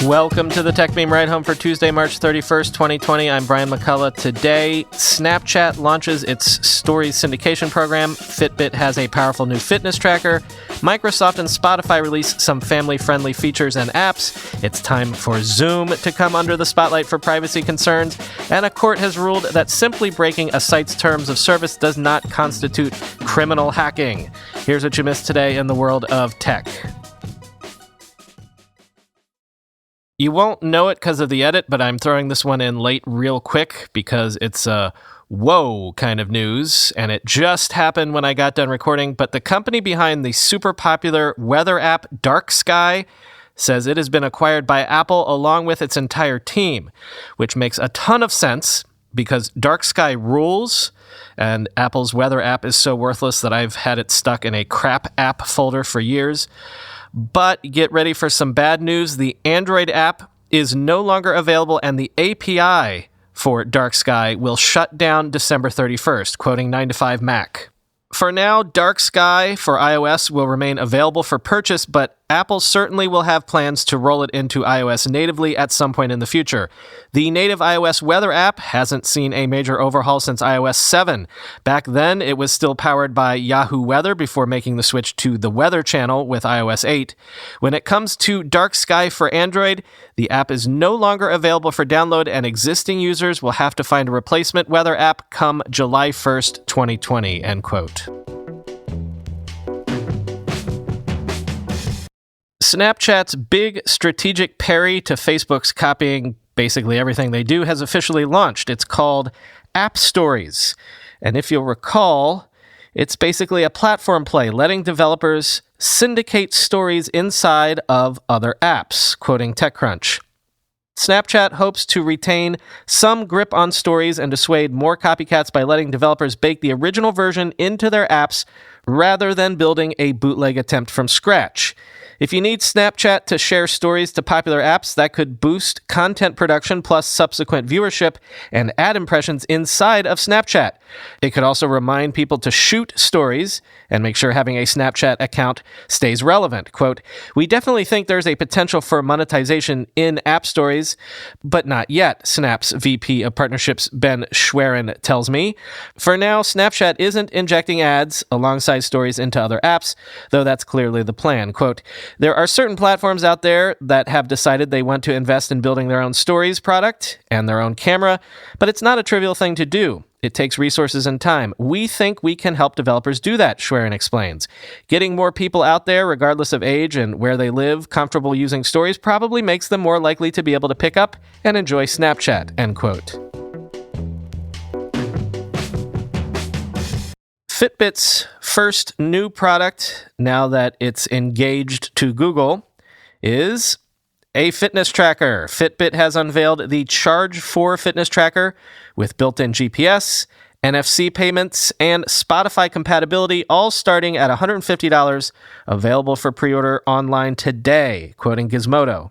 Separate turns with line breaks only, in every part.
Welcome to the Tech Beam Ride Home for Tuesday, March 31st, 2020. I'm Brian McCullough. Today, Snapchat launches its Stories syndication program. Fitbit has a powerful new fitness tracker. Microsoft and Spotify release some family-friendly features and apps. It's time for Zoom to come under the spotlight for privacy concerns. And a court has ruled that simply breaking a site's terms of service does not constitute criminal hacking. Here's what you missed today in the world of tech. You won't know it because of the edit, but I'm throwing this one in late real quick because it's a whoa kind of news, and it just happened when I got done recording. But the company behind the super popular weather app Dark Sky says it has been acquired by Apple along with its entire team, which makes a ton of sense because Dark Sky rules, and Apple's weather app is so worthless that I've had it stuck in a crap app folder for years. But get ready for some bad news. The Android app is no longer available, and the API for Dark Sky will shut down December 31st, quoting 9to5Mac. For now, Dark Sky for iOS will remain available for purchase, but Apple certainly will have plans to roll it into iOS natively at some point in the future. The native iOS weather app hasn't seen a major overhaul since iOS 7. Back then, it was still powered by Yahoo Weather before making the switch to the Weather channel with iOS 8. When it comes to Dark Sky for Android, the app is no longer available for download, and existing users will have to find a replacement weather app come July 1st, 2020, end quote. Snapchat's big strategic parry to Facebook's copying basically everything they do has officially launched. It's called App Stories. And if you'll recall, it's basically a platform play, letting developers syndicate stories inside of other apps, quoting TechCrunch. Snapchat hopes to retain some grip on stories and dissuade more copycats by letting developers bake the original version into their apps rather than building a bootleg attempt from scratch. If you need Snapchat to share stories to popular apps, that could boost content production plus subsequent viewership and ad impressions inside of Snapchat. It could also remind people to shoot stories and make sure having a Snapchat account stays relevant. Quote, "We definitely think there's a potential for monetization in app stories, but not yet," Snap's VP of Partnerships Ben Schwerin tells me. For now, Snapchat isn't injecting ads alongside stories into other apps, though that's clearly the plan. Quote, "There are certain platforms out there that have decided they want to invest in building their own stories product and their own camera, but it's not a trivial thing to do. It takes resources and time. We think we can help developers do that," Schwerin explains. "Getting more people out there, regardless of age and where they live, comfortable using stories probably makes them more likely to be able to pick up and enjoy Snapchat," end quote. Fitbit's first new product, now that it's engaged to Google, is a fitness tracker. Fitbit has unveiled the Charge 4 fitness tracker with built-in GPS, NFC payments, and Spotify compatibility, all starting at $150, available for pre-order online today, quoting Gizmodo.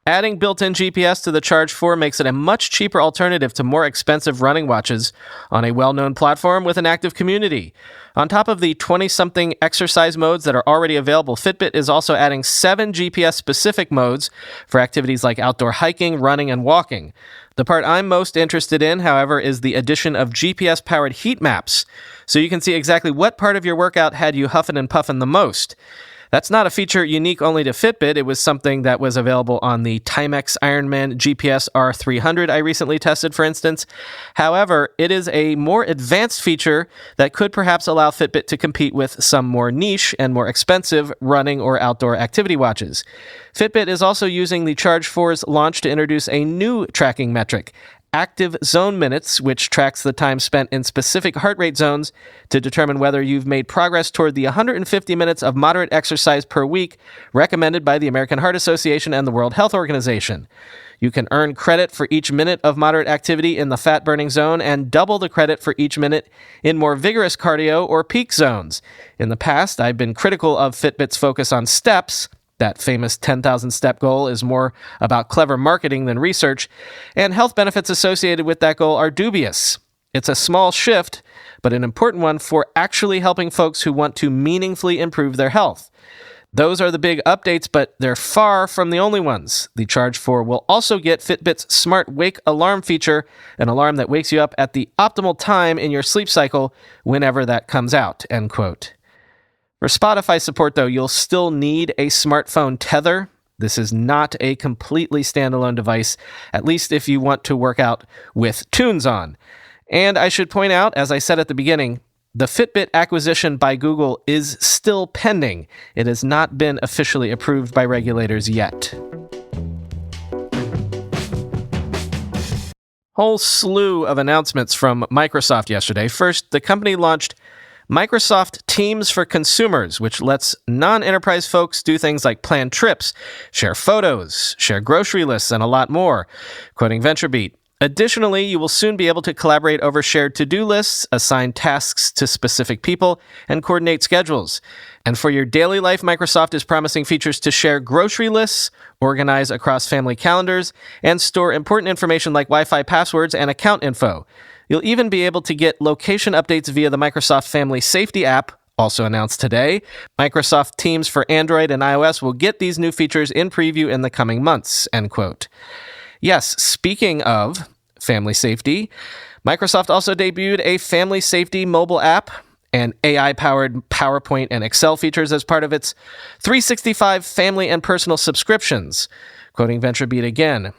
Adding built-in GPS to the Charge 4 makes it a much cheaper alternative to more expensive running watches on a well-known platform with an active community. On top of the 20-something exercise modes that are already available, Fitbit is also adding 7 GPS-specific modes for activities like outdoor hiking, running, and walking. The part I'm most interested in, however, is the addition of GPS-powered heat maps, so you can see exactly what part of your workout had you huffing and puffing the most. That's not a feature unique only to Fitbit. It was something that was available on the Timex Ironman GPS R300 I recently tested, for instance. However, it is a more advanced feature that could perhaps allow Fitbit to compete with some more niche and more expensive running or outdoor activity watches. Fitbit is also using the Charge 4's launch to introduce a new tracking metric, active zone minutes, which tracks the time spent in specific heart rate zones to determine whether you've made progress toward the 150 minutes of moderate exercise per week recommended by the American Heart Association and the World Health Organization. You can earn credit for each minute of moderate activity in the fat-burning zone and double the credit for each minute in more vigorous cardio or peak zones. In the past, I've been critical of Fitbit's focus on steps. That famous 10,000 step goal is more about clever marketing than research, and health benefits associated with that goal are dubious. It's a small shift, but an important one for actually helping folks who want to meaningfully improve their health. Those are the big updates, but they're far from the only ones. The Charge 4 will also get Fitbit's Smart Wake Alarm feature, an alarm that wakes you up at the optimal time in your sleep cycle whenever that comes out, end quote. For Spotify support, though, you'll still need a smartphone tether. This is not a completely standalone device, at least if you want to work out with tunes on. And I should point out, as I said at the beginning, the Fitbit acquisition by Google is still pending. It has not been officially approved by regulators yet. Whole slew of announcements from Microsoft yesterday. First, the company launched Microsoft Teams for Consumers, which lets non-enterprise folks do things like plan trips, share photos, share grocery lists, and a lot more, quoting VentureBeat. Additionally, you will soon be able to collaborate over shared to-do lists, assign tasks to specific people, and coordinate schedules. And for your daily life, Microsoft is promising features to share grocery lists, organize across family calendars, and store important information like Wi-Fi passwords and account info. You'll even be able to get location updates via the Microsoft Family Safety app, also announced today. Microsoft Teams for Android and iOS will get these new features in preview in the coming months, end quote. Yes, speaking of family safety, Microsoft also debuted a family safety mobile app and AI-powered PowerPoint and Excel features as part of its 365 family and personal subscriptions. Quoting VentureBeat again,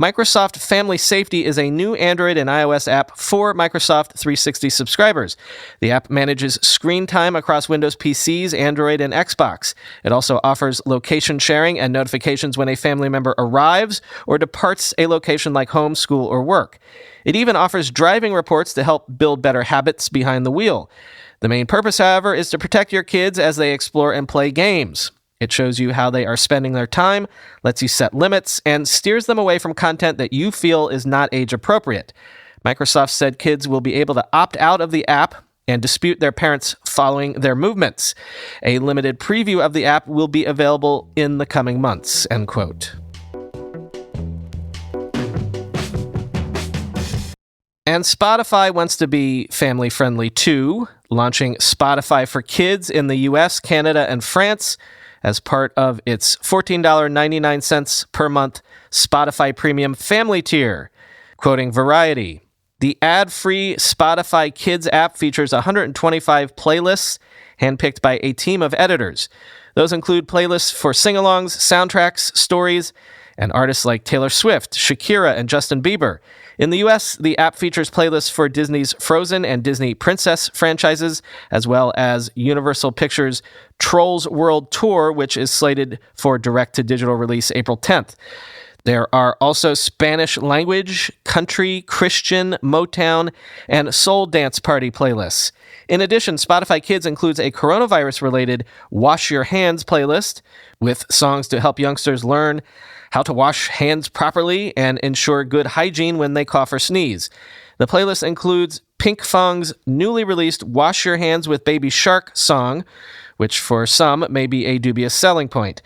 Microsoft Family Safety is a new Android and iOS app for Microsoft 360 subscribers. The app manages screen time across Windows PCs, Android, and Xbox. It also offers location sharing and notifications when a family member arrives or departs a location like home, school, or work. It even offers driving reports to help build better habits behind the wheel. The main purpose, however, is to protect your kids as they explore and play games. It shows you how they are spending their time, lets you set limits, and steers them away from content that you feel is not age appropriate. Microsoft said kids will be able to opt out of the app and dispute their parents following their movements. A limited preview of the app will be available in the coming months, end quote. And Spotify wants to be family-friendly too, launching Spotify for Kids in the US, Canada, and France as part of its $14.99 per month Spotify Premium Family tier. Quoting Variety, the ad-free Spotify Kids app features 125 playlists handpicked by a team of editors. Those include playlists for sing-alongs, soundtracks, stories, and artists like Taylor Swift, Shakira, and Justin Bieber. In the US, the app features playlists for Disney's Frozen and Disney Princess franchises, as well as Universal Pictures' Trolls World Tour, which is slated for direct-to-digital release April 10th. There are also Spanish language, country, Christian, Motown, and soul dance party playlists. In addition, Spotify Kids includes a coronavirus-related Wash Your Hands playlist with songs to help youngsters learn how to wash hands properly and ensure good hygiene when they cough or sneeze. The playlist includes Pinkfong's newly released Wash Your Hands with Baby Shark song, which for some may be a dubious selling point.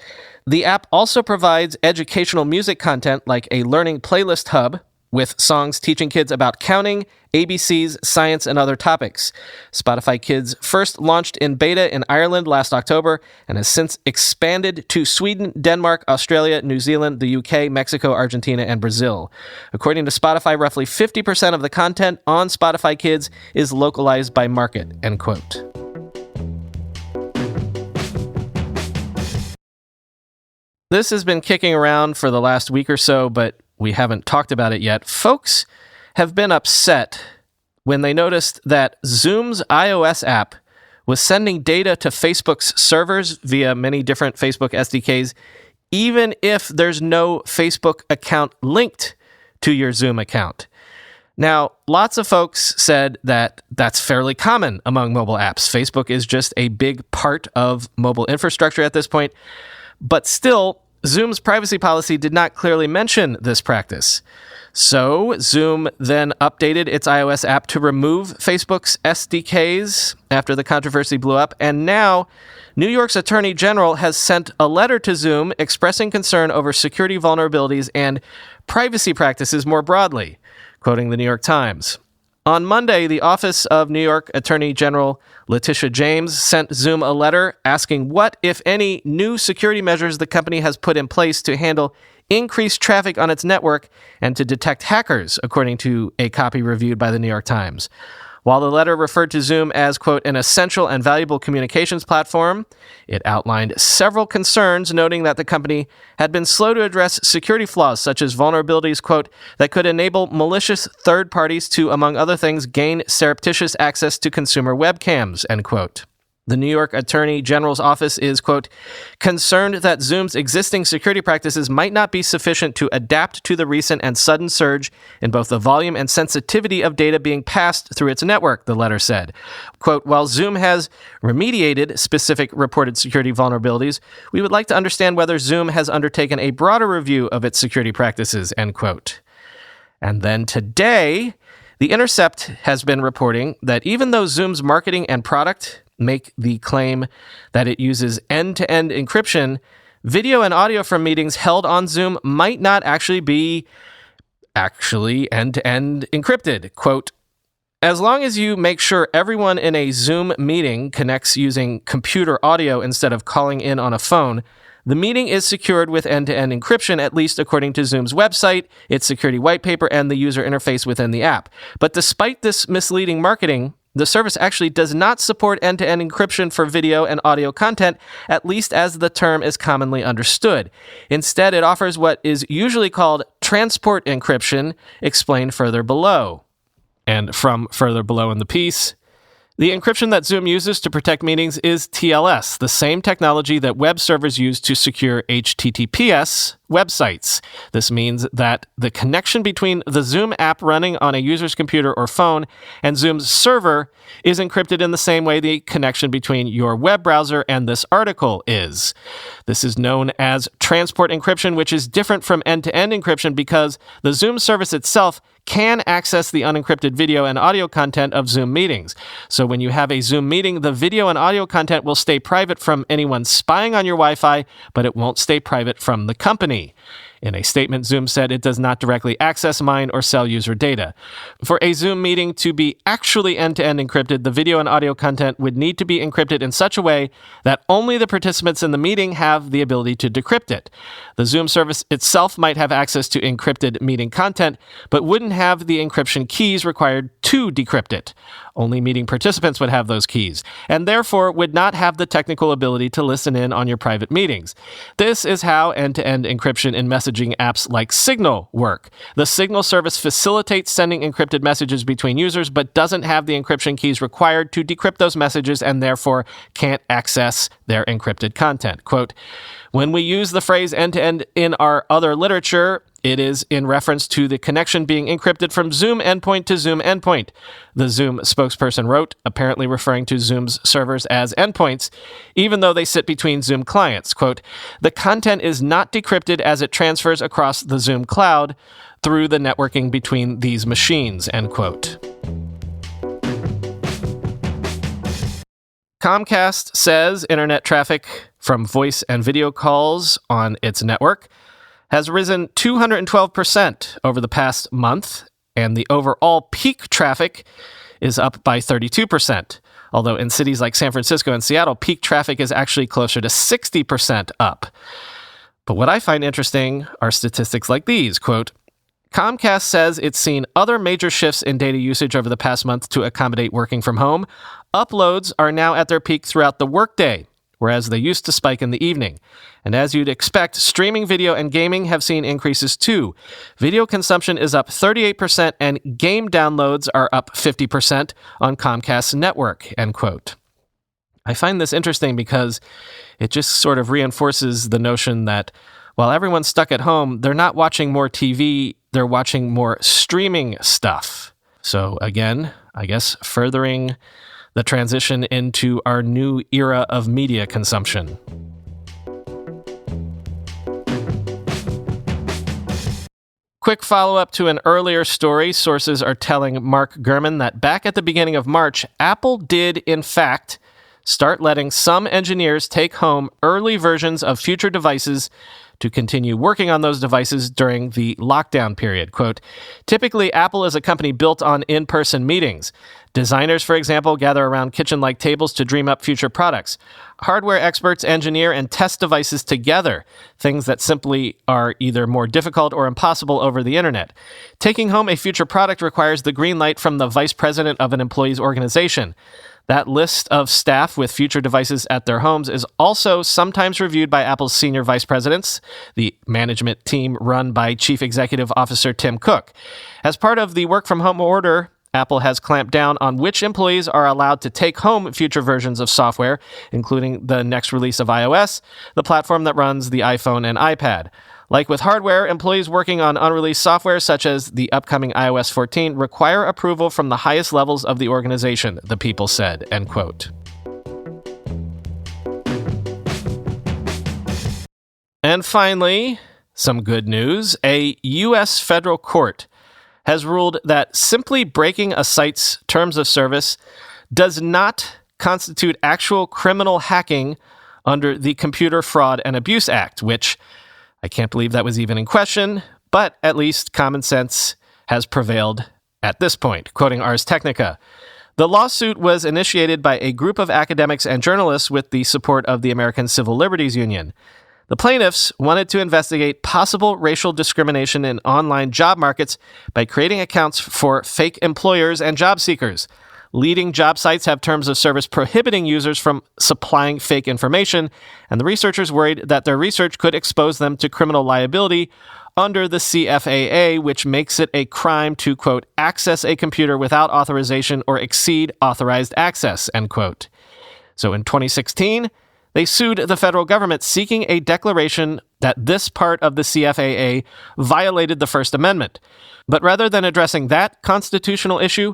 The app also provides educational music content like a learning playlist hub with songs teaching kids about counting, ABCs, science, and other topics. Spotify Kids first launched in beta in Ireland last October and has since expanded to Sweden, Denmark, Australia, New Zealand, the UK, Mexico, Argentina, and Brazil. According to Spotify, roughly 50% of the content on Spotify Kids is localized by market, end quote. This has been kicking around for the last week or so, but we haven't talked about it yet. Folks have been upset when they noticed that Zoom's iOS app was sending data to Facebook's servers via many different Facebook SDKs, even if there's no Facebook account linked to your Zoom account. Now, lots of folks said that that's fairly common among mobile apps. Facebook is just a big part of mobile infrastructure at this point. But still, Zoom's privacy policy did not clearly mention this practice. So Zoom then updated its iOS app to remove Facebook's SDKs after the controversy blew up. And now, New York's Attorney General has sent a letter to Zoom expressing concern over security vulnerabilities and privacy practices more broadly, quoting the New York Times. On Monday, the Office of New York Attorney General Letitia James sent Zoom a letter asking what, if any, new security measures the company has put in place to handle increased traffic on its network and to detect hackers, according to a copy reviewed by the New York Times. While the letter referred to Zoom as, quote, an essential and valuable communications platform, it outlined several concerns, noting that the company had been slow to address security flaws, such as vulnerabilities, quote, that could enable malicious third parties to, among other things, gain surreptitious access to consumer webcams, end quote. The New York Attorney General's office is, quote, concerned that Zoom's existing security practices might not be sufficient to adapt to the recent and sudden surge in both the volume and sensitivity of data being passed through its network, the letter said. Quote, while Zoom has remediated specific reported security vulnerabilities, we would like to understand whether Zoom has undertaken a broader review of its security practices, end quote. And then today, The Intercept has been reporting that even though Zoom's marketing and product make the claim that it uses end-to-end encryption, video and audio from meetings held on Zoom might not actually be end-to-end encrypted. Quote, as long as you make sure everyone in a Zoom meeting connects using computer audio instead of calling in on a phone, the meeting is secured with end-to-end encryption, at least according to Zoom's website, its security white paper, and the user interface within the app. But despite this misleading marketing, the service actually does not support end-to-end encryption for video and audio content, at least as the term is commonly understood. Instead, it offers what is usually called transport encryption, explained further below. And from further below in the piece, the encryption that Zoom uses to protect meetings is TLS, the same technology that web servers use to secure HTTPS websites. This means that the connection between the Zoom app running on a user's computer or phone and Zoom's server is encrypted in the same way the connection between your web browser and this article is. This is known as transport encryption, which is different from end-to-end encryption because the Zoom service itself can access the unencrypted video and audio content of Zoom meetings. So when you have a Zoom meeting, the video and audio content will stay private from anyone spying on your Wi-Fi, but it won't stay private from the company. In a statement, Zoom said it does not directly access, mine, or sell user data. For a Zoom meeting to be actually end-to-end encrypted, the video and audio content would need to be encrypted in such a way that only the participants in the meeting have the ability to decrypt it. The Zoom service itself might have access to encrypted meeting content, but wouldn't have the encryption keys required to decrypt it. Only meeting participants would have those keys, and therefore would not have the technical ability to listen in on your private meetings. This is how end-to-end encryption in messaging apps like Signal work. The Signal service facilitates sending encrypted messages between users, but doesn't have the encryption keys required to decrypt those messages and therefore can't access their encrypted content. Quote, when we use the phrase end-to-end in our other literature, it is in reference to the connection being encrypted from Zoom endpoint to Zoom endpoint, the Zoom spokesperson wrote, apparently referring to Zoom's servers as endpoints, even though they sit between Zoom clients. Quote, the content is not decrypted as it transfers across the Zoom cloud through the networking between these machines, end quote. Comcast says internet traffic from voice and video calls on its network has risen 212% over the past month, and the overall peak traffic is up by 32%. Although in cities like San Francisco and Seattle, peak traffic is actually closer to 60% up. But what I find interesting are statistics like these. Quote, Comcast says it's seen other major shifts in data usage over the past month to accommodate working from home. Uploads are now at their peak throughout the workday, whereas they used to spike in the evening. And as you'd expect, streaming video and gaming have seen increases too. Video consumption is up 38% and game downloads are up 50% on Comcast's network, end quote. I find this interesting because it just sort of reinforces the notion that while everyone's stuck at home, they're not watching more TV, they're watching more streaming stuff. So again, I guess furthering the transition into our new era of media consumption. Quick follow-up to an earlier story. Sources are telling Mark Gurman that back at the beginning of March, Apple did, in fact, start letting some engineers take home early versions of future devices to continue working on those devices during the lockdown period. Quote, typically, Apple is a company built on in-person meetings. Designers, for example, gather around kitchen-like tables to dream up future products. Hardware experts engineer and test devices together, things that simply are either more difficult or impossible over the internet. Taking home a future product requires the green light from the vice president of an employee's organization. That list of staff with future devices at their homes is also sometimes reviewed by Apple's senior vice presidents, the management team run by Chief Executive Officer Tim Cook. As part of the work-from-home order, Apple has clamped down on which employees are allowed to take home future versions of software, including the next release of iOS, the platform that runs the iPhone and iPad. Like with hardware, employees working on unreleased software, such as the upcoming iOS 14, require approval from the highest levels of the organization, the people said, end quote. And finally, some good news. A U.S. federal court has ruled that simply breaking a site's terms of service does not constitute actual criminal hacking under the Computer Fraud and Abuse Act, which I can't believe that was even in question, but at least common sense has prevailed at this point. Quoting Ars Technica, the lawsuit was initiated by a group of academics and journalists with the support of the American Civil Liberties Union. The plaintiffs wanted to investigate possible racial discrimination in online job markets by creating accounts for fake employers and job seekers. Leading job sites have terms of service prohibiting users from supplying fake information, and the researchers worried that their research could expose them to criminal liability under the CFAA, which makes it a crime to, quote, access a computer without authorization or exceed authorized access, end quote. So in 2016, they sued the federal government seeking a declaration that this part of the CFAA violated the First Amendment. But rather than addressing that constitutional issue,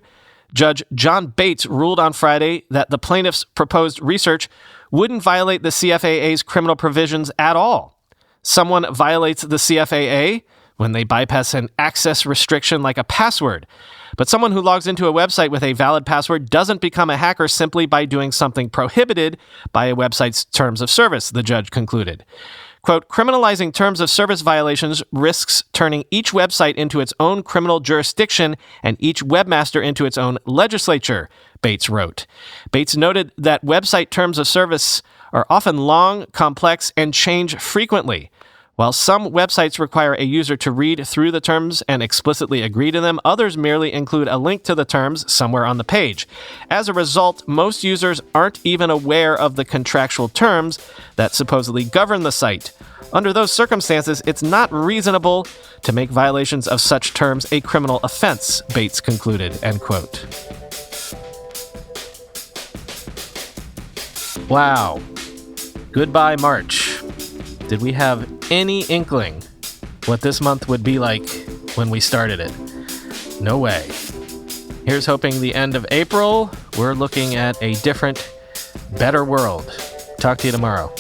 Judge John Bates ruled on Friday that the plaintiffs' proposed research wouldn't violate the CFAA's criminal provisions at all. Someone violates the CFAA when they bypass an access restriction like a password. But someone who logs into a website with a valid password doesn't become a hacker simply by doing something prohibited by a website's terms of service, the judge concluded. Quote, criminalizing terms of service violations risks turning each website into its own criminal jurisdiction and each webmaster into its own legislature, Bates wrote. Bates noted that website terms of service are often long, complex, and change frequently. While some websites require a user to read through the terms and explicitly agree to them, others merely include a link to the terms somewhere on the page. As a result, most users aren't even aware of the contractual terms that supposedly govern the site. Under those circumstances, it's not reasonable to make violations of such terms a criminal offense, Bates concluded, end quote. Wow. Goodbye, March. Did we have any inkling what this month would be like when we started it? No way. Here's hoping the end of April, we're looking at a different, better world. Talk to you tomorrow.